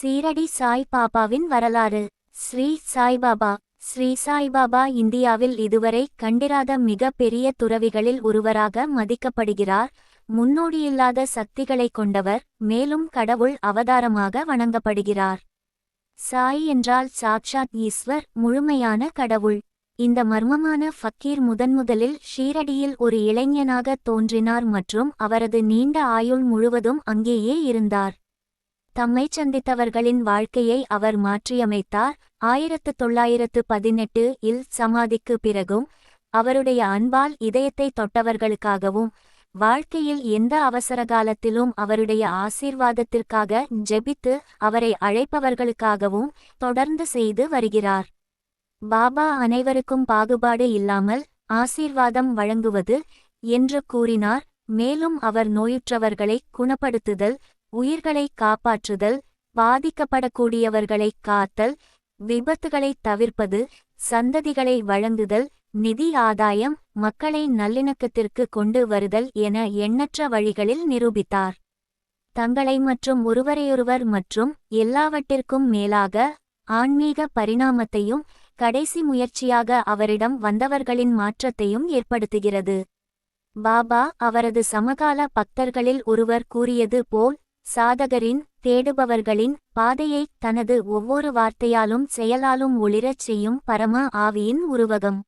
சீரடி சாய் பாபாவின் வரலாறு. ஸ்ரீ சாய்பாபா. ஸ்ரீ சாய்பாபா இந்தியாவில் இதுவரை கண்டிராத மிக பெரிய துறவிகளில் ஒருவராக மதிக்கப்படுகிறார். முன்னோடியில்லாத சக்திகளை கொண்டவர், மேலும் கடவுள் அவதாரமாக வணங்கப்படுகிறார். சாய் என்றால் சாக்ஷாத் ஈஸ்வர், முழுமையான கடவுள். இந்த மர்மமான ஃபக்கீர் முதன்முதலில் ஷீரடியில் ஒரு இளைஞனாக தோன்றினார் மற்றும் அவரது நீண்ட ஆயுள் முழுவதும் அங்கேயே இருந்தார். தம்மை சந்தித்தவர்களின் வாழ்க்கையை அவர் மாற்றியமைத்தார். 1918 இல் சமாதிக்கு பிறகும் அவருடைய அன்பால் இதயத்தை தொட்டவர்களுக்காகவும் வாழ்க்கையில் எந்த அவசரகாலத்திலும் அவருடைய ஆசீர்வாதத்திற்காக ஜெபித்து அவரை அழைப்பவர்களுக்காகவும் தொடர்ந்து செய்து வருகிறார். பாபா அனைவருக்கும் பாகுபாடு இல்லாமல் ஆசீர்வாதம் வழங்குவது என்று கூறினார். மேலும் அவர் நோயுற்றவர்களை குணப்படுத்துதல், உயிர்களை காப்பாற்றுதல், பாதிக்கப்படக்கூடியவர்களை காத்தல், விபத்துகளை தவிர்ப்பது, சந்ததிகளை வழங்குதல், நிதி ஆதாயம், மக்களை நல்லிணக்கத்திற்கு கொண்டு வருதல் என எண்ணற்ற வழிகளில் நிரூபித்தார். தங்களை மற்றும் ஒருவரையொருவர் மற்றும் எல்லாவற்றிற்கும் மேலாக ஆன்மீக பரிணாமத்தையும் கடைசி முயற்சியாக அவரிடம் வந்தவர்களின் மாற்றத்தையும் ஏற்படுத்துகிறது. பாபா அவரது சமகால பக்தர்களில் ஒருவர் கூறியது போல், சாதகரின், தேடுபவர்களின் பாதையை தனது ஒவ்வொரு வார்த்தையாலும் செயலாலும் ஒளிரச் செய்யும் பரம ஆவியின் உருவகம்.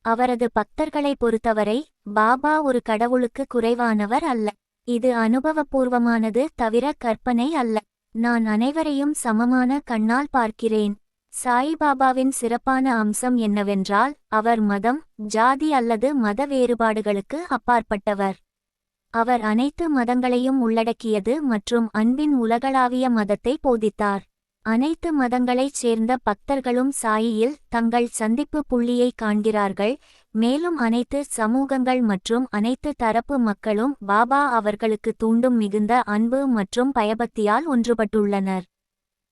அவரது பக்தர்களை பொறுத்தவரை பாபா ஒரு கடவுளுக்கு குறைவானவர் அல்ல. இது அனுபவபூர்வமானது தவிர கற்பனை அல்ல. நான் அனைவரையும் சமமான கண்ணால் பார்க்கிறேன். சாய்பாபாவின் சிறப்பான அம்சம் என்னவென்றால், அவர் மதம், ஜாதி அல்லது மத வேறுபாடுகளுக்கு அப்பாற்பட்டவர். அவர் அனைத்து மதங்களையும் உள்ளடக்கியது மற்றும் அன்பின் உலகளாவிய மதத்தை போதித்தார். அனைத்து மதங்களைச் சேர்ந்த பக்தர்களும் சாயியில் தங்கள் சந்திப்பு புள்ளியை காண்கிறார்கள். மேலும் அனைத்து சமூகங்கள் மற்றும் அனைத்து தரப்பு மக்களும் பாபா அவர்களுக்கு தூண்டும் மிகுந்த அன்பு மற்றும் பயபக்தியால் ஒன்றுபட்டுள்ளனர்.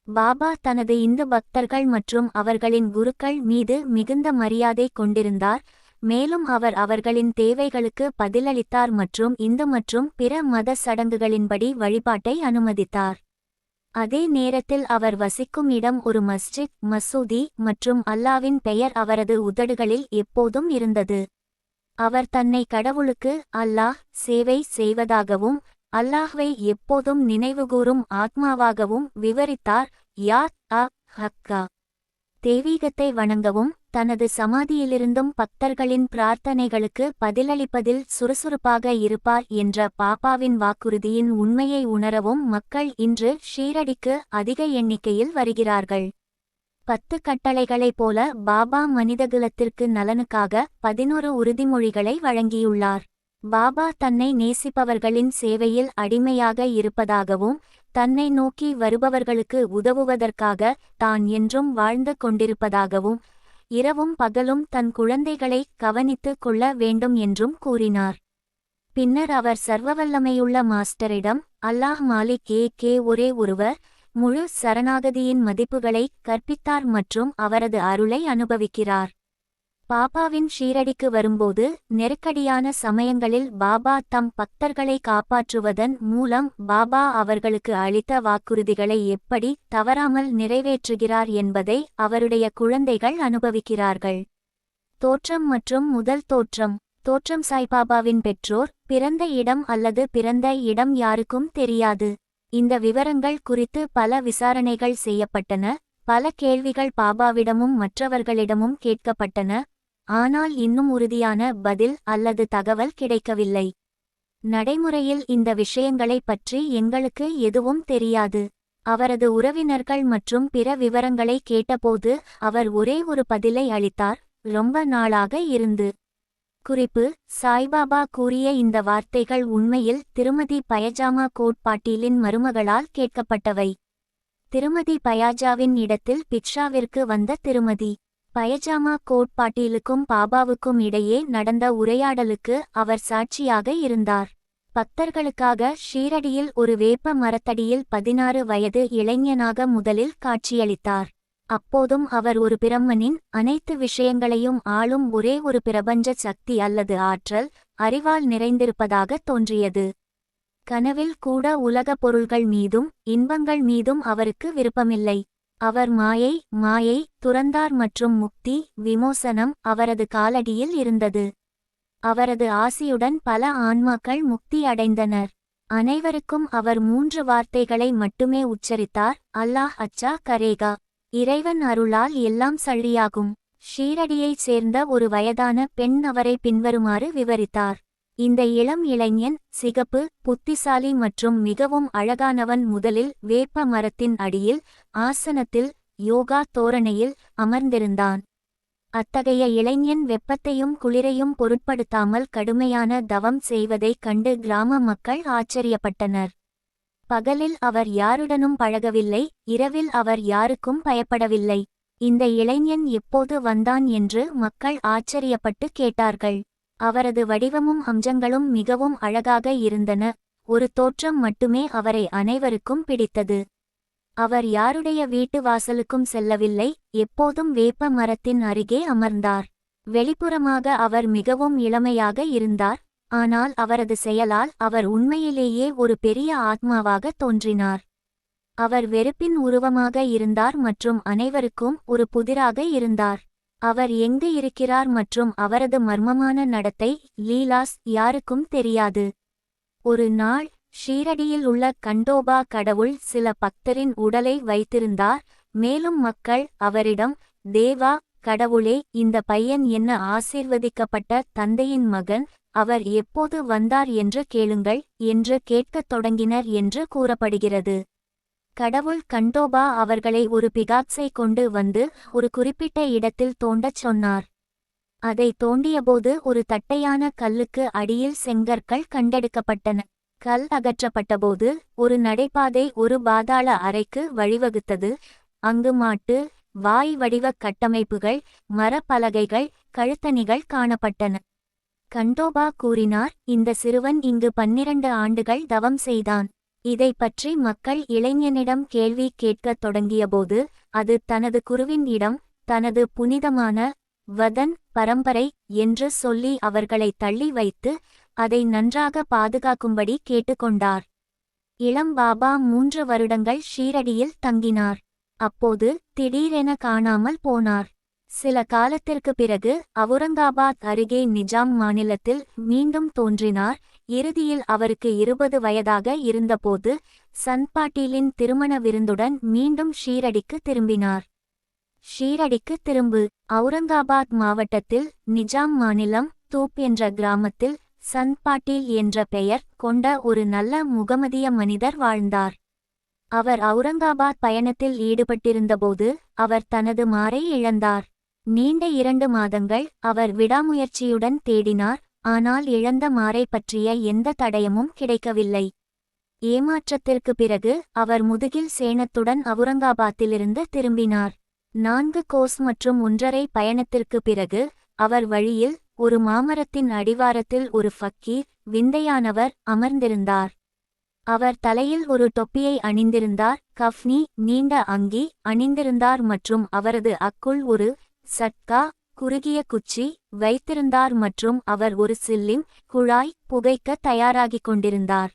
பாபா தனது இந்து பக்தர்கள் மற்றும் அவர்களின் குருக்கள் மீது மிகுந்த மரியாதை கொண்டிருந்தார். மேலும் அவர் அவர்களின் தேவைகளுக்கு பதிலளித்தார் மற்றும் இந்து மற்றும் பிற மத சடங்குகளின்படி வழிபாட்டை அனுமதித்தார். அதே நேரத்தில் அவர் வசிக்கும் இடம் ஒரு மஸ்ஜித், மசூதி மற்றும் அல்லாவின் பெயர் அவரது உதடுகளில் எப்போதும் இருந்தது. அவர் தன்னை கடவுளுக்கு அல்லாஹ் சேவை செய்வதாகவும் அல்லாஹ்வை எப்போதும் நினைவுகூரும் ஆத்மாவாகவும் விவரித்தார். யாத் அ ஹக்கா தெய்வீகத்தை வணங்கவும் தனது சமாதியிலிருந்தும் பக்தர்களின் பிரார்த்தனைகளுக்கு பதிலளிப்பதில் சுறுசுறுப்பாக இருப்பார் என்ற பாபாவின் வாக்குறுதியின் உண்மையை உணரவும் மக்கள் இன்று ஷீரடிக்கு அதிக எண்ணிக்கையில் வருகிறார்கள். 10 கட்டளைகளைப் போல பாபா மனிதகுலத்திற்கு நலனுக்காக 11 உறுதிமொழிகளை வழங்கியுள்ளார். பாபா தன்னை நேசிப்பவர்களின் சேவையில் அடிமையாக இருப்பதாகவும் தன்னை நோக்கி வருபவர்களுக்கு உதவுவதற்காக தான் என்றும் வாழ்ந்து கொண்டிருப்பதாகவும் இரவும் பகலும் தன் குழந்தைகளை கவனித்து கொள்ள வேண்டும் என்றும் கூறினார். பின்னர் அவர் சர்வவல்லமையுள்ள மாஸ்டரிடம் அல்லாஹ் மாலிக் கே ஒரே ஒருவர், முழு சரணாகதியின் மதிப்புகளை கற்பித்தார் மற்றும் அவரது அருளை அனுபவிக்கிறார். பாபாவின் ஷீரடிக்கு வரும்போது நெருக்கடியான சமயங்களில் பாபா தம் பக்தர்களை காப்பாற்றுவதன் மூலம் பாபா அவர்களுக்கு அளித்த வாக்குறுதிகளை எப்படி தவறாமல் நிறைவேற்றுகிறார் என்பதை அவருடைய குழந்தைகள் அனுபவிக்கிறார்கள். தோற்றம் மற்றும் முதல் தோற்றம். தோற்றம். சாய்பாபாவின் பெற்றோர் பிறந்த இடம் அல்லது பிறந்த இடம் யாருக்கும் தெரியாது. இந்த விவரங்கள் குறித்து பல விசாரணைகள் செய்யப்பட்டன. பல கேள்விகள் பாபாவிடமும் மற்றவர்களிடமும் கேட்கப்பட்டன. ஆனால் இன்னும் உறுதியான பதில் அல்லது தகவல் கிடைக்கவில்லை. நடைமுறையில் இந்த விஷயங்களைப் பற்றி எங்களுக்கு எதுவும் தெரியாது. அவரது உறவினர்கள் மற்றும் பிற விவரங்களை கேட்டபோது அவர் ஒரே ஒரு பதிலை அளித்தார், ரொம்ப நாளாக இருந்து. குறிப்பு: சாய்பாபா கூறிய இந்த வார்த்தைகள் உண்மையில் திருமதி பயாஜாமா கோட்பாட்டிலின் மருமகளால் கேட்கப்பட்டவை. திருமதி பயாஜாவின் இடத்தில் பிட்ஷாவிற்கு வந்த திருமதி பயாஜாமா கோட்பாட்டிலுக்கும் பாபாவுக்கும் இடையே நடந்த உரையாடலுக்கு அவர் சாட்சியாக இருந்தார். பக்தர்களுக்காக ஷீரடியில் ஒரு வேப்ப மரத்தடியில் 16 வயது இளைஞனாக முதலில் காட்சியளித்தார். அப்போதும் அவர் ஒரு பிரம்மனின் அனைத்து விஷயங்களையும் ஆளும் ஒரே ஒரு பிரபஞ்ச சக்தி அல்லது ஆற்றல், அறிவால் நிறைந்திருப்பதாக தோன்றியது. கனவில் கூட உலகப் பொருள்கள் மீதும் இன்பங்கள் மீதும் அவருக்கு விருப்பமில்லை. அவர் மாயை துறந்தார் மற்றும் முக்தி விமோசனம் அவரது காலடியில் இருந்தது. அவரது ஆசியுடன் பல ஆன்மாக்கள் முக்தி அடைந்தனர். அனைவருக்கும் அவர் 3 வார்த்தைகளை மட்டுமே உச்சரித்தார்: அல்லாஹ் அச்சா கரேகா. இறைவன் அருளால் எல்லாம் சரியாகும். ஷீரடியைச் சேர்ந்த ஒரு வயதான பெண் அவரை பின்வருமாறு விவரித்தார்: இந்த இளம் இளைஞன் சிகப்பு, புத்திசாலி மற்றும் மிகவும் அழகானவன். முதலில் வேப்ப மரத்தின் அடியில் ஆசனத்தில் யோகா தோரணையில் அமர்ந்திருந்தான். அத்தகைய இளைஞன் வெப்பத்தையும் குளிரையும் பொருட்படுத்தாமல் கடுமையான தவம் செய்வதைக் கண்டு கிராம மக்கள் ஆச்சரியப்பட்டனர். பகலில் அவர் யாருடனும் பழகவில்லை, இரவில் அவர் யாருக்கும் பயப்படவில்லை. இந்த இளைஞன் எப்போது வந்தான் என்று மக்கள் ஆச்சரியப்பட்டு கேட்டார்கள். அவரது வடிவமும் அம்சங்களும் மிகவும் அழகாக இருந்தன. ஒரு தோற்றம் மட்டுமே அவரை அனைவருக்கும் பிடித்தது. அவர் யாருடைய வீட்டு வாசலுக்கும் செல்லவில்லை, எப்போதும் வேப்ப மரத்தின் அருகே அமர்ந்தார். வெளிப்புறமாக அவர் மிகவும் இளமையாக இருந்தார், ஆனால் அவரது செயலால் அவர் உண்மையிலேயே ஒரு பெரிய ஆத்மாவாக தோன்றினார். அவர் வெறுப்பின் உருவமாக இருந்தார் மற்றும் அனைவருக்கும் ஒரு புதிராக இருந்தார். அவர் எங்கு இருக்கிறார் மற்றும் அவரது மர்மமான நடத்தை லீலாஸ் யாருக்கும் தெரியாது. ஒரு நாள் ஷீரடியில் உள்ள கண்டோபா கடவுள் சில பக்தரின் உடலை வைத்திருந்தார். மேலும் மக்கள் அவரிடம், தேவா கடவுளே, இந்த பையன் என்ன ஆசீர்வதிக்கப்பட்ட தந்தையின் மகன், அவர் எப்போது வந்தார் என்று கேளுங்கள் என்று கேட்கத் தொடங்கினர் என்று கூறப்படுகிறது. கடவுள் கண்டோபா அவர்களை ஒரு பிகாக்ஸை கொண்டு வந்து ஒரு குறிப்பிட்ட இடத்தில் தோண்டச் சொன்னார். அதை தோண்டியபோது ஒரு தட்டையான கல்லுக்கு அடியில் செங்கற்கள் கண்டெடுக்கப்பட்டன. கல் அகற்றப்பட்டபோது ஒரு நடைபாதை ஒரு பாதாள அறைக்கு வழிவகுத்தது. அங்கு மாட்டு வாய் வடிவ கட்டமைப்புகள், மரப்பலகைகள், கழுத்தணிகள் காணப்பட்டன. கண்டோபா கூறினார், இந்த சிறுவன் இங்கு 12 ஆண்டுகள் தவம் செய்தான். இதை பற்றி மக்கள் இளைஞனிடம் கேள்வி கேட்கத் தொடங்கியபோது, அது தனது குருவின் இடம், தனது புனிதமான வதன் பரம்பரை என்று சொல்லி அவர்களை தள்ளி வைத்து அதை நன்றாக பாதுகாக்கும்படி கேட்டுக்கொண்டார். இளம் பாபா 3 வருடங்கள் ஷீரடியில் தங்கினார். அப்போது திடீரென காணாமல் போனார். சில காலத்திற்கு பிறகு அவுரங்காபாத் அருகே நிஜாம் மாநிலத்தில் மீண்டும் தோன்றினார். இறுதியில் அவருக்கு 20 வயதாக இருந்தபோது சந்த் பாட்டீலின் திருமண விருந்துடன் மீண்டும் ஷீரடிக்கு திரும்பினார். ஷீரடிக்கு திரும்பு. அவுரங்காபாத் மாவட்டத்தில் நிஜாம் மாநிலம் தூப் என்ற கிராமத்தில் சந்த் பாட்டீல் என்ற பெயர் கொண்ட ஒரு நல்ல முகமதிய மனிதர் வாழ்ந்தார். அவர் அவுரங்காபாத் பயணத்தில் ஈடுபட்டிருந்தபோது அவர் தனது மாரை இழந்தார். நீண்ட 2 மாதங்கள் அவர் விடாமுயற்சியுடன் தேடினார், ஆனால் இழந்த மாரை பற்றிய எந்த தடயமும் கிடைக்கவில்லை. ஏமாற்றத்திற்கு பிறகு அவர் முதுகில் சேணத்துடன் அவுரங்காபாத்திலிருந்து திரும்பினார். 4 கோஸ் மற்றும் 1½ பயணத்திற்கு பிறகு அவர் வழியில் ஒரு மாமரத்தின் அடிவாரத்தில் ஒரு ஃபக்கீர் விந்தையானவர் அமர்ந்திருந்தார். அவர் தலையில் ஒரு தொப்பியை அணிந்திருந்தார், கஃப்னி நீண்ட அங்கி அணிந்திருந்தார் மற்றும் அவரது அக்குள் ஒரு சட்கா குறுகிய குச்சி வைத்திருந்தார் மற்றும் அவர் ஒரு சில்லிம் குழாய் புகைக்க தயாராகிக் கொண்டிருந்தார்.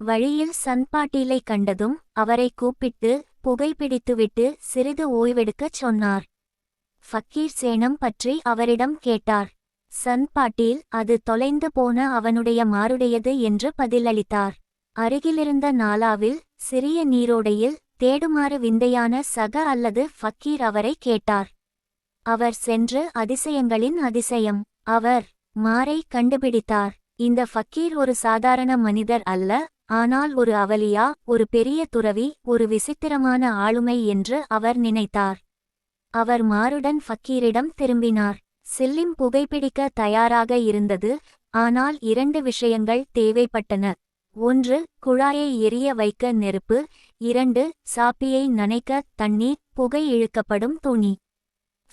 வழியில் சந்த் பாட்டீலை கண்டதும் அவரை கூப்பிட்டு புகைப்பிடித்துவிட்டு சிறிது ஓய்வெடுக்கச் சொன்னார். ஃபக்கீர் சேணம் பற்றி அவரிடம் கேட்டார். சந்த் பாட்டீல் அது தொலைந்து போன அவனுடைய மாருடையது என்று பதிலளித்தார். அருகிலிருந்த நாலாவில் சிறிய நீரோடையில் தேடுமாறு விந்தையான சக அல்லது ஃபக்கீர் அவரை கேட்டார். அவர் சென்று அதிசயங்களின் அதிசயம். அவர் மாரை கண்டுபிடித்தார். இந்த ஃபக்கீர் ஒரு சாதாரண மனிதர் அல்ல, ஆனால் ஒரு அவலியா, ஒரு பெரிய துறவி, ஒரு விசித்திரமான ஆளுமை என்று அவர் நினைத்தார். அவர் மாருடன் ஃபக்கீரிடம் திரும்பினார். சில்லிம் புகைப்பிடிக்க தயாராக இருந்தது, ஆனால் 2 விஷயங்கள் தேவைப்பட்டன. 1 குழாயை எரிய வைக்க நெருப்பு, 2 சாப்பியை நனைக்க தண்ணீர், புகை இழுக்கப்படும் துணி.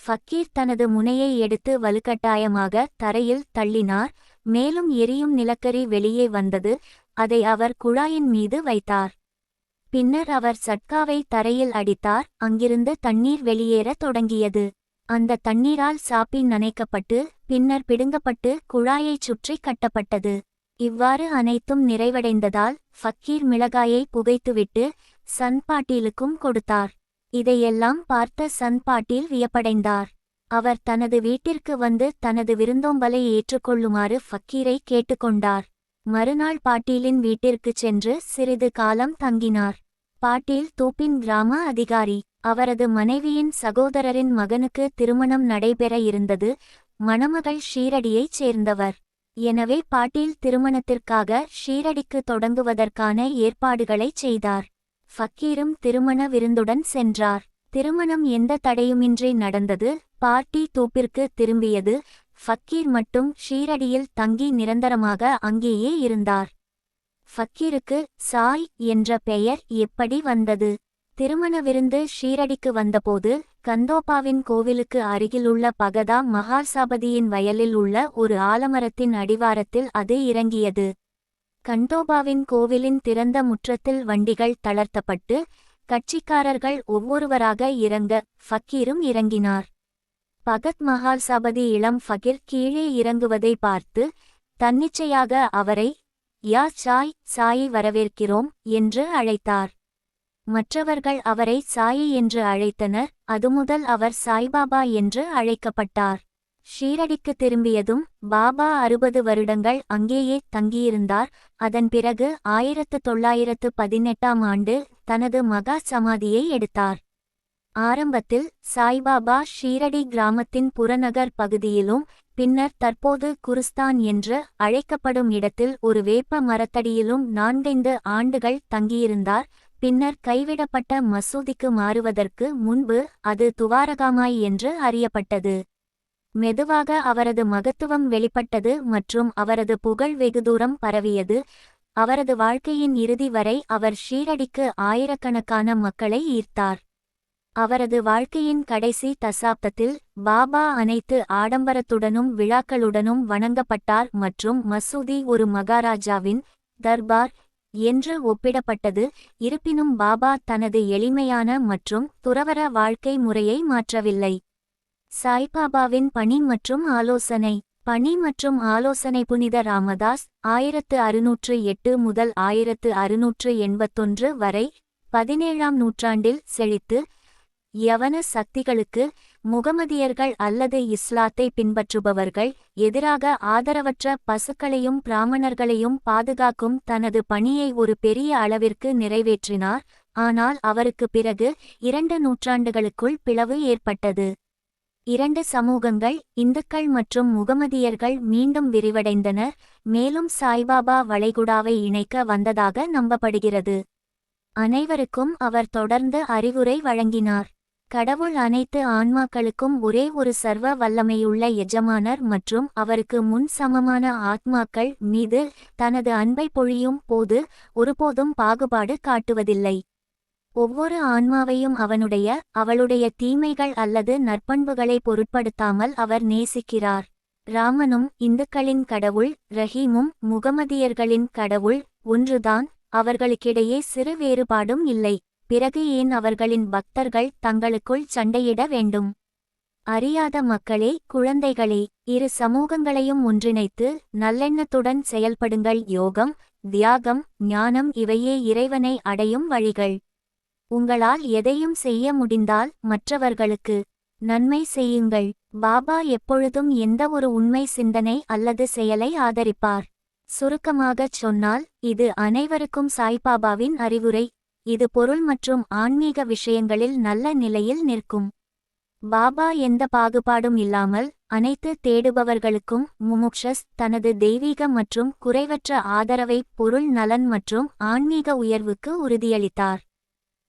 ஃபக்கீர் தனது முனையை எடுத்து வலுக்கட்டாயமாக தரையில் தள்ளினார். மேலும் எரியும் நிலக்கரி வெளியே வந்தது. அதை அவர் குழாயின் மீது வைத்தார். பின்னர் அவர் சட்காவை தரையில் அடித்தார். அங்கிருந்து தண்ணீர் வெளியேறத் தொடங்கியது. அந்த தண்ணீரால் சாப்பி நனைக்கப்பட்டு பின்னர் பிடுங்கப்பட்டு குழாயைச் சுற்றி கட்டப்பட்டது. இவ்வாறு அனைத்தும் நிறைவடைந்ததால் ஃபக்கீர் மிளகாயை புகைத்துவிட்டு சந்த் பாட்டீலுக்கும் கொடுத்தார். இதையெல்லாம் பார்த்த சந்த் பாட்டீல் வியப்படைந்தார். அவர் தனது வீட்டிற்கு வந்து தனது விருந்தோம்பலை ஏற்றுக்கொள்ளுமாறு ஃபக்கீரை கேட்டுக்கொண்டார். மறுநாள் பாட்டீலின் வீட்டிற்குச் சென்று சிறிது காலம் தங்கினார். பாட்டீல் தூப்பின் கிராம அதிகாரி. அவரது மனைவியின் சகோதரரின் மகனுக்கு திருமணம் நடைபெற இருந்தது. மணமகள் ஷீரடியைச் சேர்ந்தவர். எனவே பாட்டீல் திருமணத்திற்காக ஷீரடிக்கு தொடங்குவதற்கான ஏற்பாடுகளைச் செய்தார். ஃபக்கீரும் திருமண விருந்துடன் சென்றார். திருமணம் எந்த தடையுமின்றி நடந்தது. பார்ட்டி தூப்பிற்கு திரும்பியது. ஃபக்கீர் மட்டும் ஷீரடியில் தங்கி நிரந்தரமாக அங்கேயே இருந்தார். ஃபக்கீருக்கு சாய் என்ற பெயர் எப்படி வந்தது? திருமண விருந்து ஷீரடிக்கு வந்தபோது கந்தோபாவின் கோவிலுக்கு அருகிலுள்ள பகதா மகாசாபதியின் வயலில் உள்ள ஒரு ஆலமரத்தின் அடிவாரத்தில் அது இறங்கியது. கண்டோபாவின் கோவிலின் திறந்த முற்றத்தில் வண்டிகள் தளர்த்தப்பட்டு கட்சிக்காரர்கள் ஒவ்வொருவராக இறங்க ஃபக்கீரும் இறங்கினார். பகத் மகால்சாபதி இளம் ஃபகீர் கீழே இறங்குவதை பார்த்து தன்னிச்சையாக அவரை யா சாய், சாயை வரவேற்கிறோம் என்று அழைத்தார். மற்றவர்கள் அவரை சாயி என்று அழைத்தனர். அதுமுதல் அவர் சாய்பாபா என்று அழைக்கப்பட்டார். ஷீரடிக்கு திரும்பியதும் பாபா 60 வருடங்கள் அங்கேயே தங்கியிருந்தார். அதன் பிறகு 1918ஆம் ஆண்டு தனது மகா சமாதியை எடுத்தார். ஆரம்பத்தில் சாய்பாபா ஷீரடி கிராமத்தின் புறநகர் பகுதியிலும் பின்னர் தற்போது குருஸ்தான் என்று அழைக்கப்படும் இடத்தில் ஒரு வேப்ப மரத்தடியிலும் 4-5 ஆண்டுகள் தங்கியிருந்தார். பின்னர் கைவிடப்பட்ட மசூதிக்கு மாறுவதற்கு முன்பு அது துவாரகாமாய் என்று அறியப்பட்டது. மெதுவாக அவரது மகத்துவம் வெளிப்பட்டது மற்றும் அவரது புகழ் வெகுதூரம் பரவியது. அவரது வாழ்க்கையின் இறுதி வரை அவர் ஷீரடிக்கு ஆயிரக்கணக்கான மக்களை ஈர்த்தார். அவரது வாழ்க்கையின் கடைசி தசாப்தத்தில் பாபா அனைத்து ஆடம்பரத்துடனும் விழாக்களுடனும் வணங்கப்பட்டார் மற்றும் மசூதி ஒரு மகாராஜாவின் தர்பார் என்று ஒப்பிடப்பட்டது. இருப்பினும் பாபா தனது எளிமையான மற்றும் துறவற வாழ்க்கை முறையை மாற்றவில்லை. சாய்பாபாவின் பணி மற்றும் ஆலோசனை. பணி மற்றும் ஆலோசனை. புனித ராமதாஸ் 1608 முதல் 1681 வரை 17ஆம் நூற்றாண்டில் செழித்து யவன சக்திகளுக்கு முகமதியர்கள் அல்லது இஸ்லாத்தை பின்பற்றுபவர்கள் எதிராக ஆதரவற்ற பசுக்களையும் பிராமணர்களையும் பாதுகாக்கும் தனது பணியை ஒரு பெரிய அளவிற்கு நிறைவேற்றினார். ஆனால் அவருக்கு பிறகு 2 நூற்றாண்டுகளுக்குள் பிளவு ஏற்பட்டது. 2 சமூகங்கள், இந்துக்கள் மற்றும் முகமதியர்கள் மீண்டும் விரிவடைந்தனர். மேலும் சாய்பாபா வளைகுடாவை இணைக்க வந்ததாக நம்பப்படுகிறது. அனைவருக்கும் அவர் தொடர்ந்து அறிவுரை வழங்கினார். கடவுள் அனைத்து ஆன்மாக்களுக்கும் ஒரே ஒரு சர்வ வல்லமையுள்ள எஜமானர் மற்றும் அவருக்கு முன் சமமான ஆத்மாக்கள் மீது தனது அன்பை பொழியும் போது ஒருபோதும் பாகுபாடு காட்டுவதில்லை. ஒவ்வொரு ஆன்மாவையும் அவளுடைய தீமைகள் அல்லது நற்பண்புகளை பொருட்படுத்தாமல் அவர் நேசிக்கிறார். ராமனும் இந்துக்களின் கடவுள், ரஹீமும் முகமதியர்களின் கடவுள் ஒன்றுதான். அவர்களுக்கிடையே சிறு வேறுபாடும் இல்லை. பிறகு ஏன் அவர்களின் பக்தர்கள் தங்களுக்குள் சண்டையிட வேண்டும்? அறியாத மக்களே, குழந்தைகளே, இரு சமூகங்களையும் ஒன்றிணைத்து நல்லெண்ணத்துடன் செயல்படுங்கள். யோகம், தியாகம், ஞானம் இவையே இறைவனை அடையும் வழிகள். உங்களால் எதையும் செய்ய முடிந்தால் மற்றவர்களுக்கு நன்மை செய்யுங்கள். பாபா எப்பொழுதும் எந்த ஒரு உண்மை சிந்தனை அல்லது செயலை ஆதரிப்பார். சுருக்கமாகச் சொன்னால் இது அனைவருக்கும் சாய்பாபாவின் அறிவுரை. இது பொருள் மற்றும் ஆன்மீக விஷயங்களில் நல்ல நிலையில் நிற்கும். பாபா எந்த பாகுபாடும் இல்லாமல் அனைத்து தேடுபவர்களுக்கும் முமுக்ஷஸ் தனது தெய்வீக மற்றும் குறைவற்ற ஆதரவை பொருள் நலன் மற்றும் ஆன்மீக உயர்வுக்கு உறுதியளித்தார்.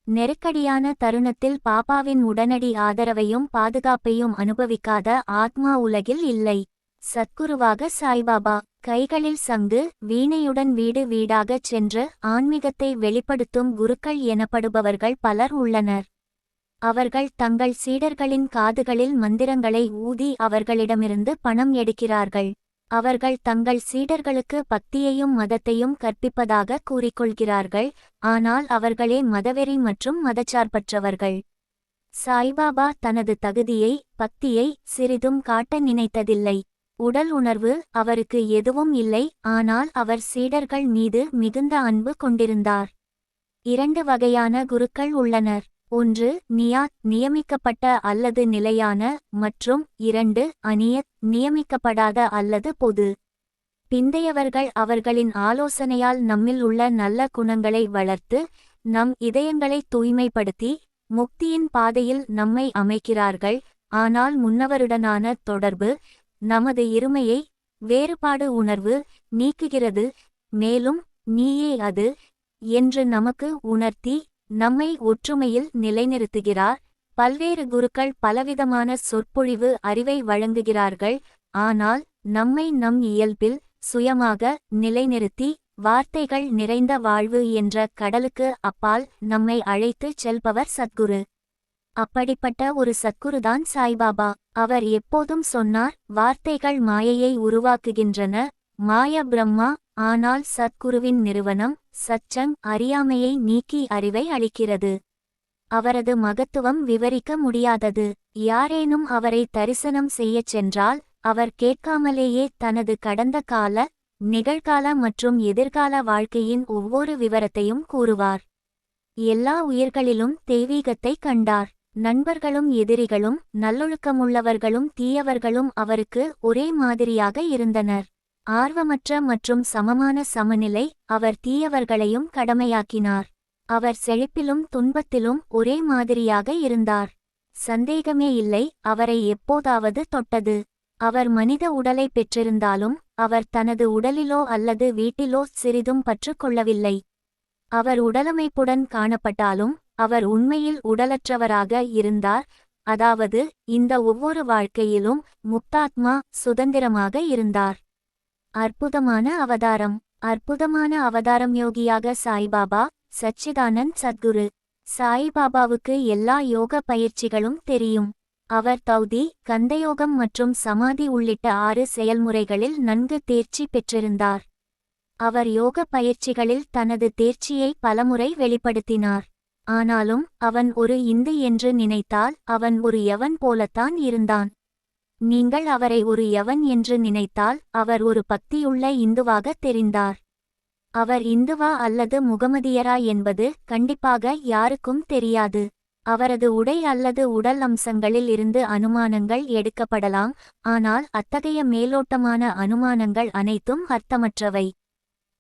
நெருக்கடியான தருணத்தில் பாபாவின் உடனடி ஆதரவையும் பாதுகாப்பையும் அனுபவிக்காத ஆத்மா உலகில் இல்லை. சத்குருவாக சாய்பாபா கைகளில் சங்கு வீணையுடன் வீடு வீடாகச் சென்று ஆன்மீகத்தை வெளிப்படுத்தும் குருக்கள் எனப்படுபவர்கள் பலர் உள்ளனர். அவர்கள் தங்கள் சீடர்களின் காதுகளில் மந்திரங்களை ஊதி அவர்களிடமிருந்து பணம் எடுக்கிறார்கள். அவர்கள் தங்கள் சீடர்களுக்கு பக்தியையும் மதத்தையும் கற்பிப்பதாக கூறிக்கொள்கிறார்கள். ஆனால் அவர்களே மதவெறி மற்றும் மதச்சார்பற்றவர்கள். சாய்பாபா தனது தகுதியை, பக்தியை சிறிதும் காட்ட நினைத்ததில்லை. உடல் உணர்வு அவருக்கு எதுவும் இல்லை, ஆனால் அவர் சீடர்கள் மீது மிகுந்த அன்பு கொண்டிருந்தார். 2 வகையான குருக்கள் உள்ளனர். 1 நியாத் நியமிக்கப்பட்ட அல்லது நிலையான, மற்றும் 2 அனியத் நியமிக்கப்படாத அல்லது பொது. பிந்தையவர்கள் அவர்களின் ஆலோசனையால் நம்மில் உள்ள நல்ல குணங்களை வளர்த்து நம் இதயங்களை தூய்மைப்படுத்தி முக்தியின் பாதையில் நம்மை அமைக்கிறார்கள். ஆனால் முன்னவருடனான தொடர்பு நமது இருமையை, வேறுபாடு உணர்வு நீக்குகிறது, மேலும் நீயே அது என்று நமக்கு உணர்த்தி நம்மை ஒற்றுமையில் நிலைநிறுத்துகிறார். பல்வேறு குருக்கள் பலவிதமான சொற்பொழிவு அறிவை வழங்குகிறார்கள், ஆனால் நம்மை நம் இயல்பில் சுயமாக நிலைநிறுத்தி வார்த்தைகள் நிறைந்த வாழ்வு என்ற கடலுக்கு அப்பால் நம்மை அழைத்துச் செல்பவர் சத்குரு. அப்படிப்பட்ட ஒரு சத்குருதான் சாய்பாபா. அவர் எப்போதும் சொன்னார், வார்த்தைகள் மாயையை உருவாக்குகின்றன, மாய பிரம்மா. ஆனால் சத்குருவின் நிறுவனம் சச்சங் அறியாமையை நீக்கி அறிவை அளிக்கிறது. அவரது மகத்துவம் விவரிக்க முடியாதது. யாரேனும் அவரை தரிசனம் செய்யச் சென்றால் அவர் கேட்காமலேயே தனது கடந்த கால, நிகழ்கால மற்றும் எதிர்கால வாழ்க்கையின் ஒவ்வொரு விவரத்தையும் கூறுவார். எல்லா உயிர்களிலும் தெய்வீகத்தை கண்டார். நண்பர்களும் எதிரிகளும், நல்லொழுக்கமுள்ளவர்களும் தீயவர்களும் அவருக்கு ஒரே மாதிரியாக இருந்தனர். ஆர்வமற்ற மற்றும் சமமான சமநிலை. அவர் தீயவர்களையும் கடமையாக்கினார். அவர் செழிப்பிலும் துன்பத்திலும் ஒரே மாதிரியாக இருந்தார். சந்தேகமே இல்லை, அவரை எப்போதாவது தொட்டது. அவர் மனித உடலை பெற்றிருந்தாலும் அவர் தனது உடலிலோ அல்லது வீட்டிலோ சிறிதும் பற்று கொள்ளவில்லை. அவர் உடலமைப்புடன் காணப்பட்டாலும் அவர் உண்மையில் உடலற்றவராக இருந்தார். அதாவது இந்த ஒவ்வொரு வாழ்க்கையிலும் முக்தாத்மா சுதந்திரமாக இருந்தார். அற்புதமான அவதாரம். அற்புதமான அவதாரம். யோகியாக சாய்பாபா, சச்சிதானந்த் சத்குரு. சாய்பாபாவுக்கு எல்லா யோக பயிற்சிகளும் தெரியும். அவர் தௌதி, கந்தயோகம் மற்றும் சமாதி உள்ளிட்ட 6 செயல்முறைகளில் நன்கு தேர்ச்சி பெற்றிருந்தார். அவர் யோக பயிற்சிகளில் தனது தேர்ச்சியை பலமுறை வெளிப்படுத்தினார். ஆனாலும் அவன் ஒரு இந்து என்று நினைத்தால் அவன் ஒரு யவன் போலத்தான் இருந்தான். நீங்கள் அவரை ஒரு யவன் என்று நினைத்தால் அவர் ஒரு பக்தியுள்ள இந்துவாக தெரிந்தார். அவர் இந்துவா அல்லது முகமதியரா என்பது கண்டிப்பாக யாருக்கும் தெரியாது. அவரது உடை அல்லது உடல் அம்சங்களில் இருந்து அனுமானங்கள் எடுக்கப்படலாம், ஆனால் அத்தகைய மேலோட்டமான அனுமானங்கள் அனைத்தும் அர்த்தமற்றவை.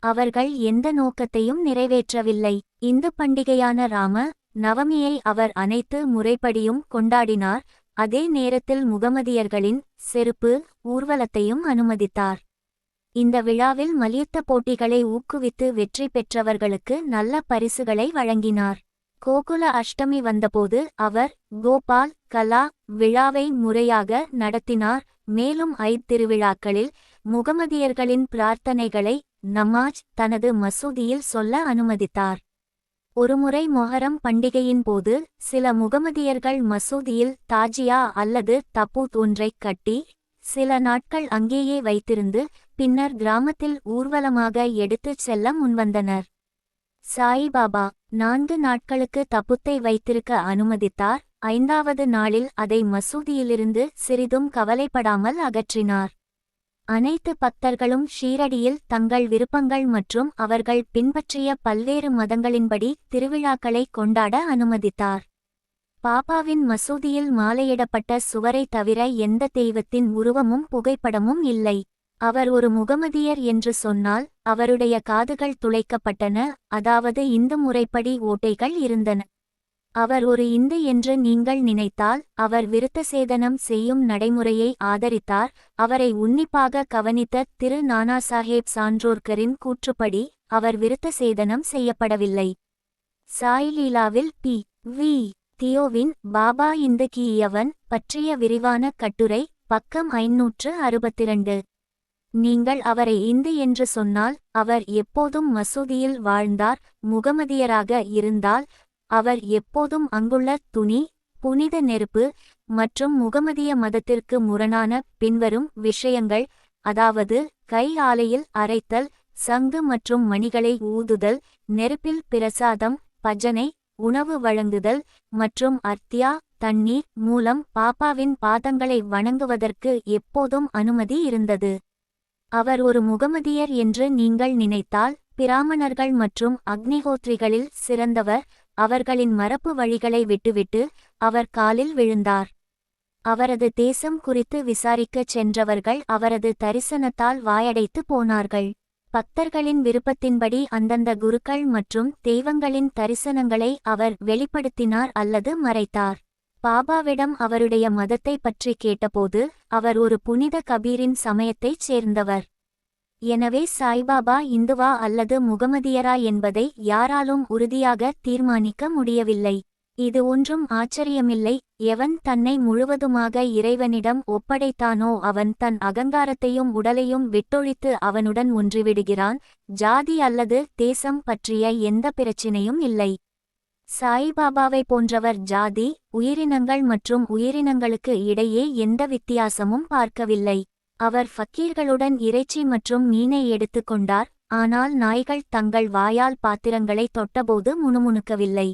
அவர்கள் எந்த நோக்கத்தையும் நிறைவேற்றவில்லை. இந்து பண்டிகையான ராம நவமியை அவர் அனைத்து முறைப்படியும் கொண்டாடினார். அதே நேரத்தில் முகமதியர்களின் செருப்பு ஊர்வலத்தையும் அனுமதித்தார். இந்த விழாவில் மல்யுத்த போட்டிகளை ஊக்குவித்து வெற்றி பெற்றவர்களுக்கு நல்ல பரிசுகளை வழங்கினார். கோகுல அஷ்டமி வந்தபோது அவர் கோபால் கலா விழாவை முறையாக நடத்தினார். மேலும் திருவிழாக்களில் முகமதியர்களின் பிரார்த்தனைகளை நமாஜ் தனது மசூதியில் சொல்ல அனுமதித்தார். ஒருமுறை மொஹரம் பண்டிகையின் போது சில முகமதியர்கள் மசூதியில் தாஜியா அல்லது தபூத் ஒன்றைக் கட்டி சில நாட்கள் அங்கேயே வைத்திருந்து பின்னர் கிராமத்தில் ஊர்வலமாக எடுத்துச் செல்ல முன்வந்தனர். சாயிபாபா 4 நாட்களுக்கு தபுத்தை வைத்திருக்க அனுமதித்தார். 5வது நாளில் அதை மசூதியிலிருந்து சிறிதும் கவலைப்படாமல் அகற்றினார். அனைத்து பக்தர்களும் ஷீரடியில் தங்கள் விருப்பங்கள் மற்றும் அவர்கள் பின்பற்றிய பல்வேறு மதங்களின்படி திருவிழாக்களை கொண்டாட அனுமதித்தார். பாபாவின் மசூதியில் மாலையிடப்பட்ட சுவரை தவிர எந்த தெய்வத்தின் உருவமும் புகைப்படமும் இல்லை. அவர் ஒரு முகமதியர் என்று சொன்னால் அவருடைய காதுகள் துளைக்கப்பட்டன, அதாவது இந்து முறைப்படி ஓட்டைகள் இருந்தன. அவர் ஒரு இந்து என்று நீங்கள் நினைத்தால் அவர் விருத்தசேதனம் செய்யும் நடைமுறையை ஆதரித்தார். அவரை உன்னிப்பாக கவனித்த திரு நானாசாஹேப் சான்றோர்கரின் கூற்றுப்படி அவர் விருத்தசேதனம் செய்யப்படவில்லை. சாய்லீலாவில் பி. வி. தியோவின் பாபா இந்து கீயவன் பற்றிய விரிவான கட்டுரை, பக்கம் 562. நீங்கள் அவரை இந்து என்று சொன்னால் அவர் எப்போதும் மசூதியில் வாழ்ந்தார். முகமதியராக இருந்தால் அவர் எப்போதும் அங்குள்ள துணி, புனித நெருப்பு மற்றும் முகமதிய மதத்திற்கு முரணான பின்வரும் விஷயங்கள், அதாவது கை ஆலையில் அரைத்தல், சங்கு மற்றும் மணிகளை ஊதுதல், நெருப்பில் பிரசாதம், பஜனை, உணவு வழங்குதல் மற்றும் அர்த்தியா தண்ணீர் மூலம் பாபாவின் பாதங்களை வணங்குவதற்கு எப்போதும் அனுமதி இருந்தது. அவர் ஒரு முகமதியர் என்று நீங்கள் நினைத்தால், பிராமணர்கள் மற்றும் அக்னிஹோத்ரிகளில் சிறந்தவர், அவர்களின் மரபு வழிகளை விட்டுவிட்டு அவர் காலில் விழுந்தார். அவரது தேசம் குறித்து விசாரிக்கச் சென்றவர்கள் அவரது தரிசனத்தால் வாயடைத்து போனார்கள். பக்தர்களின் விருப்பத்தின்படி அந்தந்த குருக்கள் மற்றும் தெய்வங்களின் தரிசனங்களை அவர் வெளிப்படுத்தினார் அல்லது மறைத்தார். பாபாவிடம் அவருடைய மதத்தை பற்றி கேட்டபோது அவர் ஒரு புனித கபீரின் சமயத்தைச் சேர்ந்தவர். எனவே சாய்பாபா இந்துவா அல்லது முகமதியரா என்பதை யாராலும் உறுதியாக தீர்மானிக்க முடியவில்லை. இது ஒன்றும் ஆச்சரியமில்லை. எவன் தன்னை முழுவதுமாக இறைவனிடம் ஒப்படைத்தானோ அவன் தன் அகங்காரத்தையும் உடலையும் விட்டொழித்து அவனுடன் ஒன்றிவிடுகிறான். ஜாதி அல்லது தேசம் பற்றிய எந்த பிரச்சினையும் இல்லை. சாய்பாபாவை போன்றவர் ஜாதி, உயிரினங்கள் மற்றும் உயிரினங்களுக்கு இடையே எந்த வித்தியாசமும் பார்க்கவில்லை. அவர் ஃபக்கீர்களுடன் இறைச்சி மற்றும் மீனை எடுத்துக்கொண்டார், ஆனால் நாய்கள் தங்கள் வாயால் பாத்திரங்களை தொட்டபோது முணுமுணுக்கவில்லை.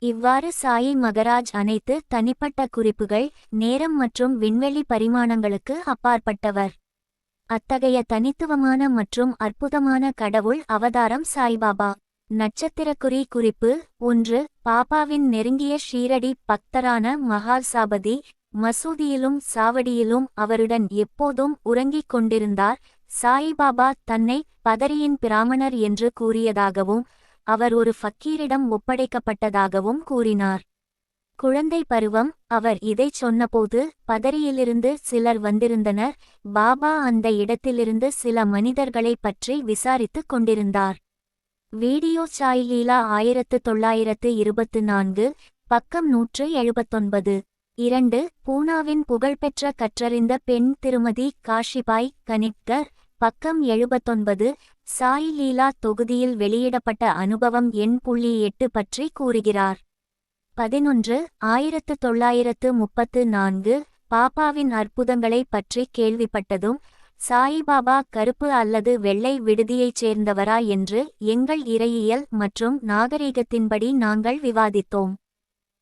இவ்வாறு சாயி மகராஜ் அனைத்து தனிப்பட்ட குறிப்புகள், நேரம் மற்றும் விண்வெளி பரிமாணங்களுக்கு அப்பாற்பட்டவர். அத்தகைய தனித்துவமான மற்றும் அற்புதமான கடவுள் அவதாரம் சாய்பாபா. நட்சத்திரக்குறி குறிப்பு 1. பாபாவின் நெருங்கிய ஷீரடி பக்தரான மகால்சாபதி மசூதியிலும் சாவடியிலும் அவருடன் எப்போதும் உறங்கிக் கொண்டிருந்தார். சாயிபாபா தன்னை பதரியின் பிராமணர் என்று கூறியதாகவும் அவர் ஒரு ஃபக்கீரிடம் ஒப்படைக்கப்பட்டதாகவும் கூறினார். குழந்தை பருவம். அவர் இதைச் சொன்னபோது பதரியிலிருந்து சிலர் வந்திருந்தனர். பாபா அந்த இடத்திலிருந்து சில மனிதர்களை பற்றி விசாரித்துக் கொண்டிருந்தார். வீடியோ சாய் லீலா 1924, பக்கம் 179. 2. பூனாவின் புகழ்பெற்ற கற்றறிந்த பெண் திருமதி காஷிபாய் கனிட்கர், பக்கம் 79. சாய் லீலா தொகுதியில் வெளியிடப்பட்ட அனுபவம் எண் 8 பற்றி கூறுகிறார். 11. 1934 பாபாவின் அற்புதங்களை பற்றி கேள்விப்பட்டதும் சாயிபாபா கருப்பு அல்லது வெள்ளை விடுதியைச் சேர்ந்தவரா என்று எங்கள் இறையியல் மற்றும் நாகரிகத்தின்படி நாங்கள் விவாதித்தோம்.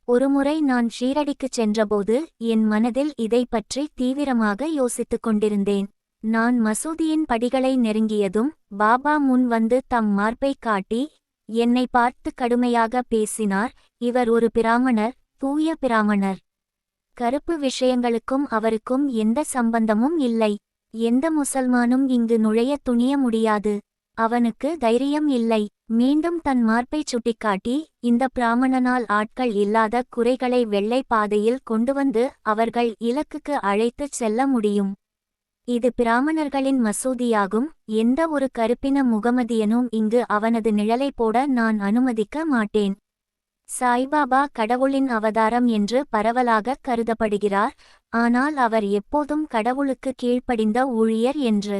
ஒருமுறை நான் ஷீரடிக்குச் சென்றபோது என் மனதில் இதை பற்றி தீவிரமாக யோசித்துக் கொண்டிருந்தேன். நான் மசூதியின் படிகளை நெருங்கியதும் பாபா முன் வந்து தம் மார்பை காட்டி என்னை பார்த்து கடுமையாக பேசினார். இவர் ஒரு பிராமணர், தூய பிராமணர். கருப்பு விஷயங்களுக்கும் அவருக்கும் எந்த சம்பந்தமும் இல்லை. எந்த முசல்மானும் இங்கு நுழைய துணிய முடியாது. அவனுக்கு தைரியம் இல்லை. மீண்டும் தன் மார்பை சுட்டிக்காட்டி, இந்த பிராமணனால் ஆட்கள் இல்லாத குறைகளை வெள்ளை பாதையில் கொண்டுவந்து அவர்கள் இலக்குக்கு அழைத்துச் செல்ல முடியும். இது பிராமணர்களின் மசூதியாகும். எந்த ஒரு கருப்பின முகமதியனும் இங்கு அவனது நிழலை போட நான் அனுமதிக்க மாட்டேன். சாய்பாபா கடவுளின் அவதாரம் என்று பரவலாக கருதப்படுகிறார். ஆனால் அவர் எப்போதும் கடவுளுக்கு கீழ்ப்படிந்த ஊழியர் என்று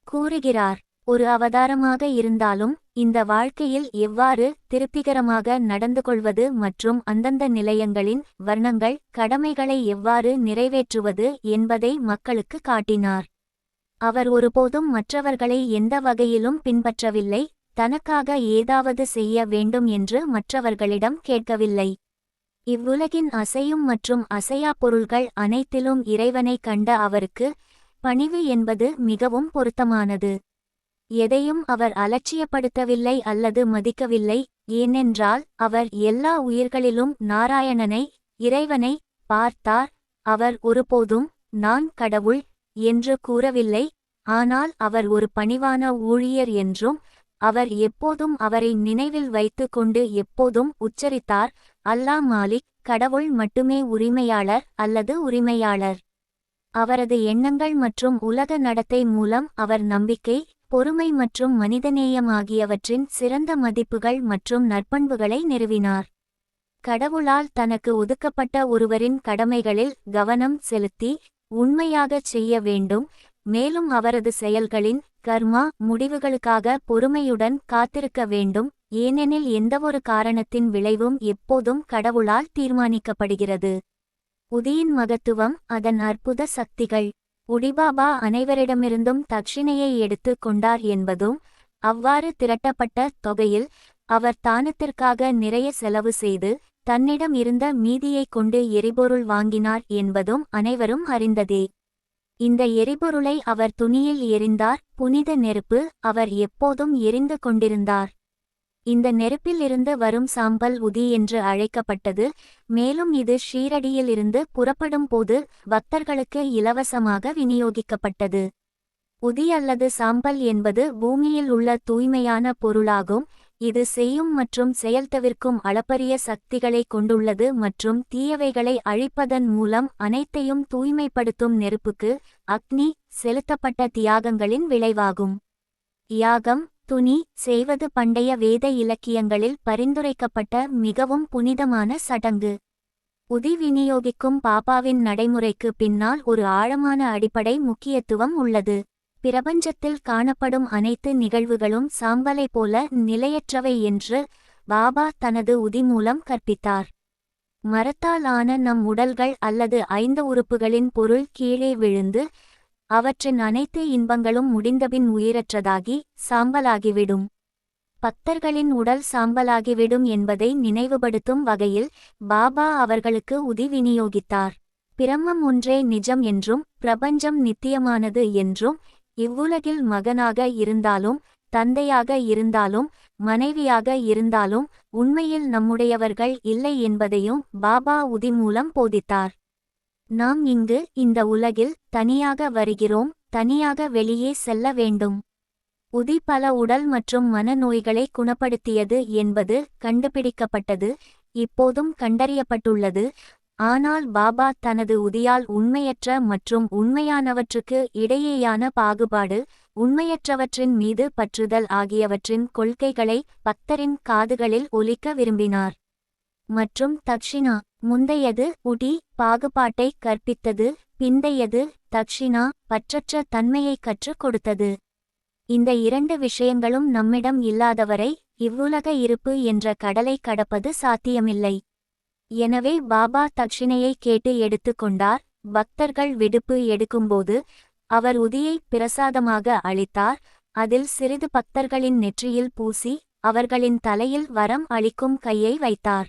கூறுகிறார். ஒரு அவதாரமாக இருந்தாலும் இந்த வாழ்க்கையில் எவ்வாறு திருப்திகரமாக நடந்து கொள்வது மற்றும் அந்தந்த நிலையங்களின் வர்ணங்கள் கடமைகளை எவ்வாறு நிறைவேற்றுவது என்பதை மக்களுக்கு காட்டினார். அவர் ஒருபோதும் மற்றவர்களை எந்த வகையிலும் பின்பற்றவில்லை. தனக்காக ஏதாவது செய்ய வேண்டும் என்று மற்றவர்களிடம் கேட்கவில்லை. இவ்வுலகின் அசையும் மற்றும் அசையா பொருள்கள் அனைத்திலும் இறைவனை கண்ட அவருக்கு பணிவு என்பது மிகவும் பொருத்தமானது. எதையும் அவர் அலட்சியப்படுத்தவில்லை அல்லது மதிக்கவில்லை. ஏனென்றால் அவர் எல்லா உயிர்களிலும் நாராயணனை, இறைவனை பார்த்தார். அவர் ஒருபோதும் நான் கடவுள் என்று கூறவில்லை. ஆனால் அவர் ஒரு பணிவான ஊழியர் என்றும் அவர் எப்போதும் அவரை நினைவில் வைத்து கொண்டு எப்போதும் உச்சரித்தார், அல்லாஹ் மாலிக், கடவுள் மட்டுமே உரிமையாளர் அல்லது உரிமையாளர். அவரது எண்ணங்கள் மற்றும் உலக நடத்தை மூலம் அவர் நம்பிக்கை, பொறுமை மற்றும் மனிதநேயம் ஆகியவற்றின் சிறந்த மதிப்புகள் மற்றும் நற்பண்புகளை நிறுவினார். கடவுளால் தனக்கு ஒதுக்கப்பட்ட ஒருவரின் கடமைகளில் கவனம் செலுத்தி உண்மையாகச் செய்ய வேண்டும். மேலும் அவரது செயல்களின் கர்மா முடிவுகளுக்காக பொறுமையுடன் காத்திருக்க வேண்டும். ஏனெனில் எந்தவொரு காரணத்தின் விளைவும் எப்போதும் கடவுளால் தீர்மானிக்கப்படுகிறது. உதியின் மகத்துவம், அதன் அற்புத சக்திகள். உடிபாபா அனைவரிடமிருந்தும் தட்சிணையை எடுத்து கொண்டார் என்பதும், அவ்வாறு திரட்டப்பட்ட தொகையில் அவர் தானத்திற்காக நிறைய செலவு செய்து தன்னிடம் இருந்த மீதியைக் கொண்டு எரிபொருள் வாங்கினார் என்பதும் அனைவரும் அறிந்ததே. இந்த எரிபொருளை அவர் துணியில் எறிந்தார். புனித நெருப்பு. அவர் எப்போதும் எரிந்து கொண்டிருந்தார். இந்த நெருப்பிலிருந்து வரும் சாம்பல் உதி என்று அழைக்கப்பட்டது. மேலும் இது ஷீரடியில் இருந்து புறப்படும் போது பக்தர்களுக்கு இலவசமாக விநியோகிக்கப்பட்டது. உதி அல்லது சாம்பல் என்பது பூமியில் உள்ள தூய்மையான பொருளாகும். இது செய்யும் மற்றும் செயல்தவிர்க்கும் அளப்பரிய சக்திகளை கொண்டுள்ளது மற்றும் தீயவைகளை அழிப்பதன் மூலம் அனைத்தையும் தூய்மைப்படுத்தும் நெருப்புக்கு அக்னி செலுத்தப்பட்ட தியாகங்களின் விளைவாகும். யாகம் துணி செய்வது பண்டைய வேத இலக்கியங்களில் பரிந்துரைக்கப்பட்ட மிகவும் புனிதமான சடங்கு. உதி விநியோகிக்கும் பாபாவின் நடைமுறைக்கு பின்னால் ஒரு ஆழமான அடிப்படை முக்கியத்துவம் உள்ளது. பிரபஞ்சத்தில் காணப்படும் அனைத்து நிகழ்வுகளும் சாம்பலை போல நிலையற்றவை என்று பாபா தனது உதி மூலம் கற்பித்தார். மரத்தால் ஆன நம் உடல்கள் அல்லது 5 உறுப்புகளின் பொருள் கீழே விழுந்து அவற்றின் அனைத்து இன்பங்களும் முடிந்தபின் உயிரற்றதாகி சாம்பலாகிவிடும். பக்தர்களின் உடல் சாம்பலாகிவிடும் என்பதை நினைவுபடுத்தும் வகையில் பாபா அவர்களுக்கு உதி விநியோகித்தார். பிரம்மம் ஒன்றே நிஜம் என்றும் பிரபஞ்சம் நித்தியமானது என்றும் இவ்வுலகில் மகனாக இருந்தாலும் தந்தையாக இருந்தாலும் மனைவியாக இருந்தாலும் உண்மையில் நம்முடையவர்கள் இல்லை என்பதையும் பாபா உதி மூலம் போதித்தார். நாம் இங்கு இந்த உலகில் தனியாக வருகிறோம், தனியாக வெளியே செல்ல வேண்டும். உதி பல உடல் மற்றும் மனநோய்களை குணப்படுத்தியது என்பது கண்டுபிடிக்கப்பட்டது, இப்போதும் கண்டறியப்பட்டுள்ளது. ஆனால் பாபா தனது உதியால் உண்மையற்ற மற்றும் உண்மையானவற்றுக்கு இடையேயான பாகுபாடு, உண்மையற்றவற்றின் மீது பற்றுதல் ஆகியவற்றின் கொள்கைகளை பக்தரின் காதுகளில் ஒலிக்க விரும்பினார். மற்றும் தக்ஷிணா. முந்தையது உடி பாகுபாட்டை கற்பித்தது, பிந்தையது தக்ஷிணா பற்றற்ற தன்மையை கற்றுக் கொடுத்தது. இந்த 2 விஷயங்களும் நம்மிடம் இல்லாதவரை இவ்வுலக இருப்பு என்ற கடலை கடப்பது சாத்தியமில்லை. எனவே பாபா தக்ஷிணையை கேட்டு எடுத்துக்கொண்டார். பக்தர்கள் விடுப்பு எடுக்கும்போது அவர் உதியை பிரசாதமாக அளித்தார். அதில் சிறிது பக்தர்களின் நெற்றியில் பூசி அவர்களின் தலையில் வரம் அளிக்கும் கையை வைத்தார்.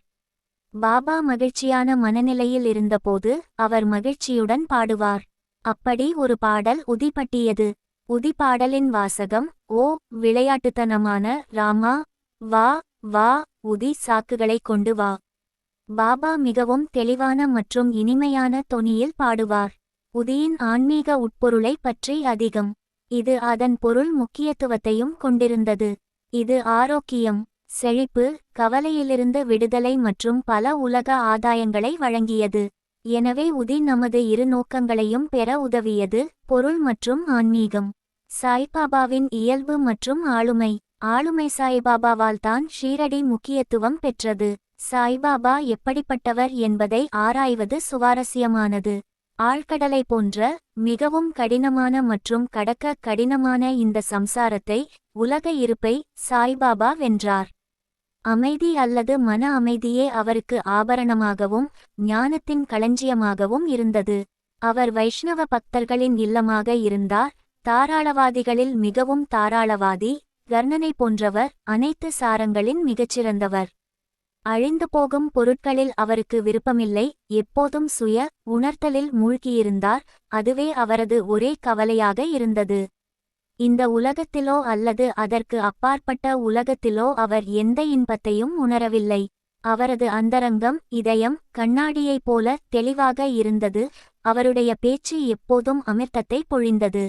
பாபா மகிழ்ச்சியான மனநிலையில் இருந்தபோது அவர் மகிழ்ச்சியுடன் பாடுவார். அப்படி ஒரு பாடல் உதி பட்டியது. உதி பாடலின் வாசகம்: ஓ விளையாட்டுத்தனமான ராமா, வா வா, உதி சாக்குகளை கொண்டு வா. பாபா மிகவும் தெளிவான மற்றும் இனிமையான தொனியில் பாடுவார். உதியின் ஆன்மீக உட்பொருளை பற்றி அதிகம். இது அதன் பொருள் முக்கியத்துவத்தையும் கொண்டிருந்தது. இது ஆரோக்கியம், செழிப்பு, கவலையிலிருந்து விடுதலை மற்றும் பல உலக ஆதாயங்களை வழங்கியது. எனவே உதி நமது 2 நோக்கங்களையும் பெற உதவியது: பொருள் மற்றும் ஆன்மீகம். சாய்பாபாவின் இயல்பு மற்றும் ஆளுமை. ஆளுமை சாய்பாபாவால் தான் ஷீரடி முக்கியத்துவம் பெற்றது. சாய்பாபா எப்படிப்பட்டவர் என்பதை ஆராய்வது சுவாரஸ்யமானது. ஆழ்கடலை போன்ற மிகவும் கடினமான மற்றும் கடக்க கடினமான இந்த சம்சாரத்தை, உலக இருப்பை சாய்பாபா வென்றார். அமைதி அல்லது மன அமைதியே அவருக்கு ஆபரணமாகவும் ஞானத்தின் களஞ்சியமாகவும் இருந்தது. அவர் வைஷ்ணவ பக்தர்களின் இல்லமாக இருந்தார். தாராளவாதிகளில் மிகவும் தாராளவாதி, கர்ணனை போன்றவர், அனைத்து சாரங்களின் மிகச்சிறந்தவர். அழிந்து போகும் பொருட்களில் அவருக்கு விருப்பமில்லை, எப்போதும் சுய உணர்த்தலில் மூழ்கியிருந்தார். அதுவே அவரது ஒரே கவலையாக இருந்தது. இந்த உலகத்திலோ அல்லது அதற்கு அப்பாற்பட்ட உலகத்திலோ அவர் எந்த இன்பத்தையும் உணரவில்லை. அவரது அந்தரங்கம், இதயம் கண்ணாடியைப் போல தெளிவாக இருந்தது. அவருடைய பேச்சு எப்போதும் அமிர்தத்தை பொழிந்தது.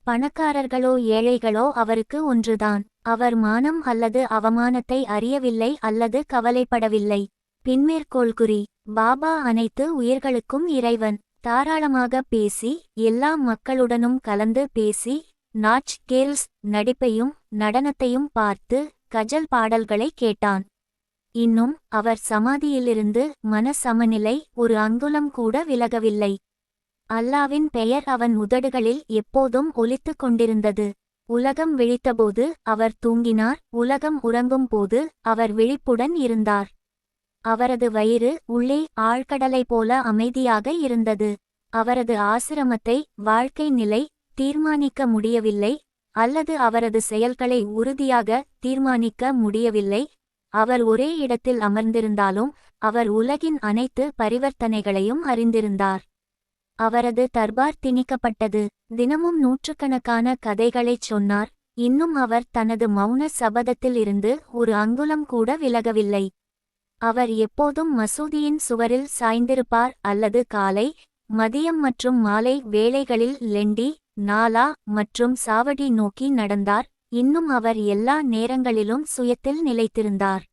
பணக்காரர்களோ ஏழைகளோ அவருக்கு ஒன்றுதான். அவர் மானம் அல்லது அவமானத்தை அறியவில்லை அல்லது கவலைப்படவில்லை. பின்மேற்கோள்குறி: பாபா அனைத்து உயிர்களுக்கும் இறைவன். தாராளமாக பேசி, எல்லா மக்களுடனும் கலந்து பேசி, நாச் கேல்ஸ் நடிப்பையும் நடனத்தையும் பார்த்து கஜல் பாடல்களை கேட்டான். இன்னும் அவர் சமாதியிலிருந்து மன சமநிலை ஒரு அங்குலம் கூட விலகவில்லை. அல்லாவின் பெயர் அவன் உதடுகளில் எப்போதும் ஒலித்துக் கொண்டிருந்தது. உலகம் விழித்தபோது அவர் தூங்கினார், உலகம் உறங்கும் போது அவர் விழிப்புடன் இருந்தார். அவரது வயிறு உள்ளே ஆழ்கடலை போல அமைதியாக இருந்தது. அவரது ஆசிரமத்தை, வாழ்க்கை நிலை தீர்மானிக்க முடியவில்லை, அல்லது அவரது செயல்களை உறுதியாக தீர்மானிக்க முடியவில்லை. அவர் ஒரே இடத்தில் அமர்ந்திருந்தாலும் அவர் உலகின் அனைத்து பரிவர்த்தனைகளையும் அறிந்திருந்தார். அவரது தர்பார் திணிக்கப்பட்டது. தினமும் நூற்றுக்கணக்கான கதைகளைச் சொன்னார். இன்னும் அவர் தனது மௌன சபதத்தில் இருந்து ஒரு அங்குலம் கூட விலகவில்லை. அவர் எப்போதும் மசூதியின் சுவரில் சாய்ந்திருப்பார் அல்லது காலை, மதியம் மற்றும் மாலை வேளைகளில் லெண்டி, நாலா மற்றும் சாவடி நோக்கி நடந்தார். இன்னும் அவர் எல்லா நேரங்களிலும் சுயத்தில் நிலைத்திருந்தார்.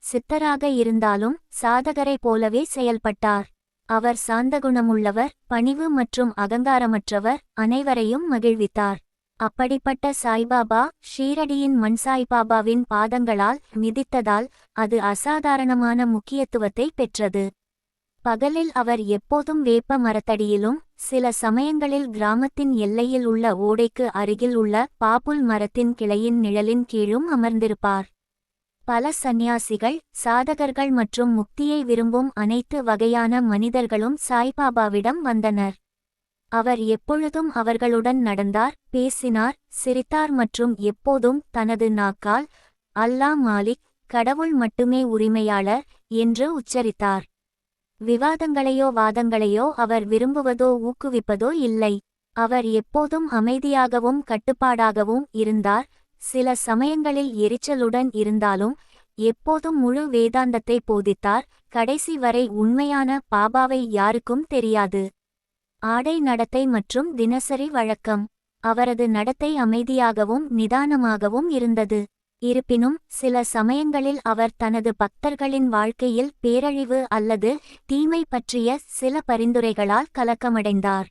சித்தராக இருந்தாலும் சாதகரைப் போலவே செயல்பட்டார். அவர் சாந்தகுணமுள்ளவர், பணிவு மற்றும் அகங்காரமற்றவர், அனைவரையும் மகிழ்வித்தார். அப்படிப்பட்ட சாய்பாபா ஷீரடியின் மண் சாய்பாபாவின் பாதங்களால் மிதித்ததால் அது அசாதாரணமான முக்கியத்துவத்தை பெற்றது. பகலில் அவர் எப்போதும் வேப்ப மரத்தடியிலும் சில சமயங்களில் கிராமத்தின் எல்லையில் உள்ள ஓடைக்கு அருகில் உள்ள பாப்புல் மரத்தின் கிளையின் நிழலின் கீழும் அமர்ந்திருப்பார். பல சந்நியாசிகள், சாதகர்கள் மற்றும் முக்தியை விரும்பும் அனைத்து வகையான மனிதர்களும் சாய்பாபாவிடம் வந்தனர். அவர் எப்பொழுதும் அவர்களுடன் நடந்தார், பேசினார், சிரித்தார் மற்றும் எப்போதும் தனது நாக்கால் அல்லாஹ் மாலிக், கடவுள் மட்டுமே உரிமையாளர் என்று உச்சரித்தார். விவாதங்களையோ வாதங்களையோ அவர் விரும்புவதோ ஊக்குவிப்பதோ இல்லை. அவர் எப்போதும் அமைதியாகவும் கட்டுப்பாடாகவும் இருந்தார். சில சமயங்களில் எரிச்சலுடன் இருந்தாலும் எப்போதும் முழு வேதாந்தத்தை போதித்தார். கடைசி வரை உண்மையான பாபாவை யாருக்கும் தெரியாது. ஆடை நடத்தை மற்றும் தினசரி வழக்கம். அவரது நடத்தை அமைதியாகவும் நிதானமாகவும் இருந்தது. இருப்பினும் சில சமயங்களில் அவர் தனது பக்தர்களின் வாழ்க்கையில் பேரழிவு அல்லது தீமை பற்றிய சில பரிந்துரைகளால் கலக்கமடைந்தார்.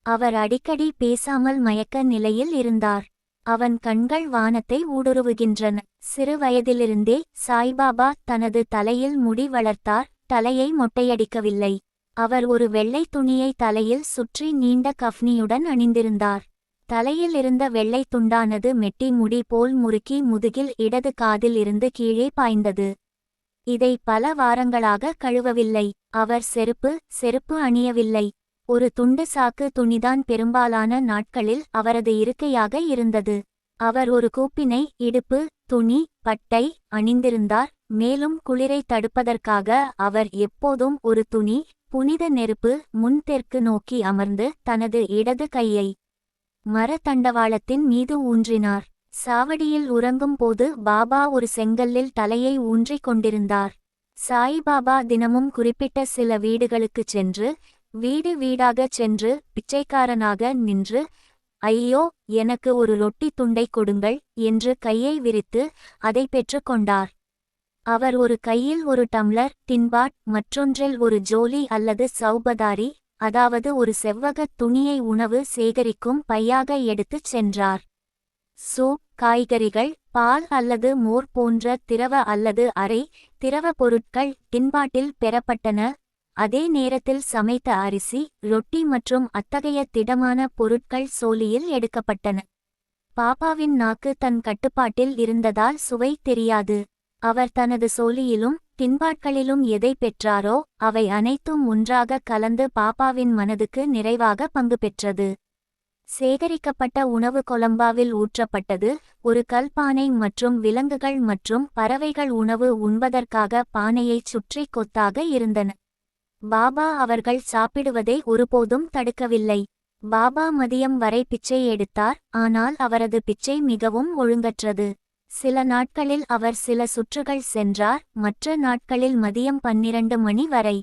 அவர் அடிக்கடி பேசாமல் மயக்க நிலையில் இருந்தார். அவன் கண்கள் வானத்தை ஊடுருவுகின்றன. சிறு வயதிலிருந்தே சாய்பாபா தனது தலையில் முடி வளர்த்தார், தலையை மொட்டையடிக்கவில்லை. அவர் ஒரு வெள்ளை துணியை தலையில் சுற்றி நீண்ட கஃப்னியுடன் அணிந்திருந்தார். தலையில் இருந்த வெள்ளை துண்டானது மெட்டி முடி போல் முறுக்கி முதுகில் இடது காதில் இருந்து கீழே பாய்ந்தது. இதை பல வாரங்களாக கழுவவில்லை. அவர் செருப்பு அணியவில்லை. ஒரு துண்டு சாக்கு துணிதான் பெரும்பாலான நாட்களில் அவரது இருக்கையாக இருந்தது. அவர் ஒரு கூப்பினை, இடுப்பு, துணி, பட்டை அணிந்திருந்தார். மேலும் குளிரை தடுப்பதற்காக அவர் எப்போதும் ஒரு துணி, புனித நெருப்பு முன் தெற்கு நோக்கி அமர்ந்து தனது இடது கையை மர தண்டவாளத்தின் மீது ஊன்றினார். சாவடியில் உறங்கும் போது பாபா ஒரு செங்கல்லில் தலையை ஊன்றிக் கொண்டிருந்தார். சாய்பாபா தினமும் குறிப்பிட்ட சில வீடுகளுக்குச் சென்று வீடு வீடாகச் சென்று பிச்சைக்காரனாக நின்று, ஐயோ, எனக்கு ஒரு ரொட்டி துண்டை கொடுங்கள் என்று கையை விரித்து அதை பெற்றுக்கொண்டார். அவர் ஒரு கையில் ஒரு டம்ளர் டின்பாட், மற்றொன்றில் ஒரு ஜோலி அல்லது சௌபதாரி, அதாவது ஒரு செவ்வகத் துணியை உணவு சேகரிக்கும் பையாக எடுத்துச் சென்றார். சூப், காய்கறிகள், பால் அல்லது மோர் போன்ற திரவ அல்லது அரை திரவ பொருட்கள் டின்பாட்டில் பெறப்பட்டன. அதே நேரத்தில் சமைத்த அரிசி, ரொட்டி மற்றும் அத்தகைய திடமான பொருட்கள் சோலியில் எடுக்கப்பட்டன. பாபாவின் நாக்கு தன் கட்டுப்பாட்டில் இருந்ததால் சுவை தெரியாது. அவர் தனது சோலியிலும் டின்பாட்களிலும் எதை பெற்றாரோ அவை அனைத்தும் ஒன்றாக கலந்து பாபாவின் மனதுக்கு நிறைவாக பங்கு பெற்றது. சேகரிக்கப்பட்ட உணவு கொலம்பாவில் ஊற்றப்பட்டது. ஒரு கல் பானை மற்றும் விலங்குகள் மற்றும் பறவைகள் உணவு உண்பதற்காக பானையைச் சுற்றி கொத்தாக இருந்தன. பாபா அவர்கள் சாப்பிடுவதை ஒருபோதும் தடுக்கவில்லை. பாபா மதியம் வரை பிச்சை எடுத்தார், ஆனால் அவரது பிச்சை மிகவும் ஒழுங்கற்றது. சில நாட்களில் அவர் சில சுற்றுகள் சென்றார், மற்ற நாட்களில் மதியம் 12 மணி வரை.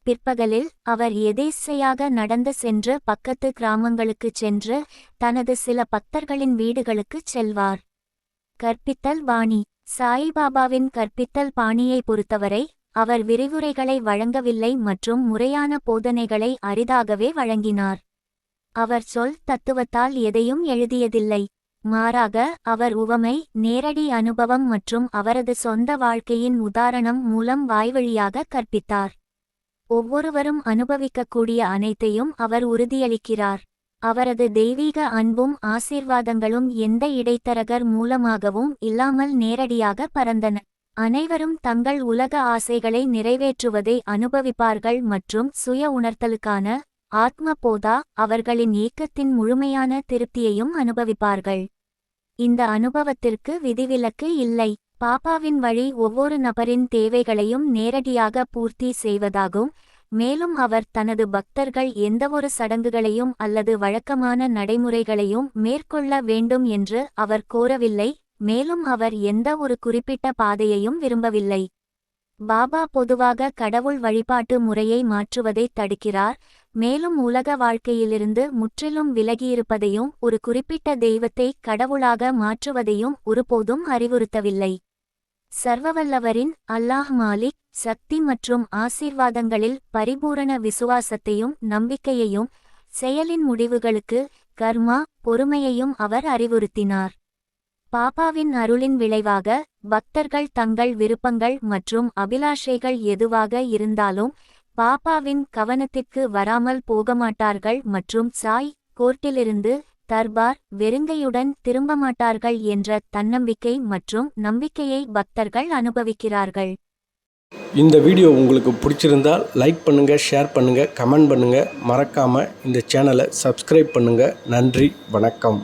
பிற்பகலில் அவர் எதேச்சையாக நடந்து சென்று பக்கத்து கிராமங்களுக்குச் சென்று தனது சில பக்தர்களின் வீடுகளுக்குச் செல்வார். கற்பித்தல் பாணி. சாய்பாபாவின் கற்பித்தல் பாணியை பொறுத்தவரை அவர் விரிவுரைகளை வழங்கவில்லை மற்றும் முறையான போதனைகளை அரிதாகவே வழங்கினார். அவர் சொல் தத்துவத்தால் எதையும் எழுதியதில்லை. மாறாக அவர் உவமை, நேரடி அனுபவம் மற்றும் அவரது சொந்த வாழ்க்கையின் உதாரணம் மூலம் வாய்வழியாக கற்பித்தார். ஒவ்வொருவரும் அனுபவிக்கக்கூடிய அனைத்தையும் அவர் உறுதியளிக்கிறார். அவரது தெய்வீக அன்பும் ஆசீர்வாதங்களும் எந்த இடைத்தரகர் மூலமாகவும் இல்லாமல் நேரடியாக பரந்தன. அனைவரும் தங்கள் உலக ஆசைகளை நிறைவேற்றுவதை அனுபவிப்பார்கள் மற்றும் சுய உணர்த்தலுக்கான ஆத்ம போதா அவர்களின் ஏக்கத்தின் முழுமையான திருப்தியையும் அனுபவிப்பார்கள். இந்த அனுபவத்திற்கு விதிவிலக்கு இல்லை. பாபாவின் வழி ஒவ்வொரு நபரின் தேவைகளையும் நேரடியாக பூர்த்தி செய்வதாகும். மேலும் அவர் தனது பக்தர்கள் எந்தவொரு சடங்குகளையும் அல்லது வழக்கமான நடைமுறைகளையும் மேற்கொள்ள வேண்டும் என்று அவர் கோரவில்லை. மேலும் அவர் எந்த ஒரு குறிப்பிட்ட பாதையையும் விரும்பவில்லை. பாபா பொதுவாக கடவுள் வழிபாட்டு முறையை மாற்றுவதை தடுக்கிறார். மேலும் உலக வாழ்க்கையிலிருந்து முற்றிலும் விலகியிருப்பதையும் ஒரு குறிப்பிட்ட தெய்வத்தை கடவுளாக மாற்றுவதையும் ஒருபோதும் அறிவுறுத்தவில்லை. சர்வவல்லவரின் அல்லாஹ் மாலிக் சக்தி மற்றும் ஆசீர்வாதங்களில் பரிபூரண விசுவாசத்தையும் நம்பிக்கையையும் செயலின் முடிவுகளுக்கு கர்மா பொறுமையையும் அவர் அறிவுறுத்தினார். பாபாவின் அருளின் விளைவாக பக்தர்கள் தங்கள் விருப்பங்கள் மற்றும் அபிலாஷைகள் எதுவாக இருந்தாலும் பாபாவின் கவனத்திற்கு வராமல் போகமாட்டார்கள் மற்றும் சாய் கோர்ட்டிலிருந்து தர்பார் வெறுங்கையுடன் திரும்பமாட்டார்கள் என்ற தன்னம்பிக்கை மற்றும் நம்பிக்கையை பக்தர்கள் அனுபவிக்கிறார்கள். இந்த வீடியோ உங்களுக்கு பிடிச்சிருந்தால் லைக் பண்ணுங்கள், ஷேர் பண்ணுங்கள், கமெண்ட் பண்ணுங்கள். மறக்காமல் இந்த சேனலை சப்ஸ்கிரைப் பண்ணுங்கள். நன்றி, வணக்கம்.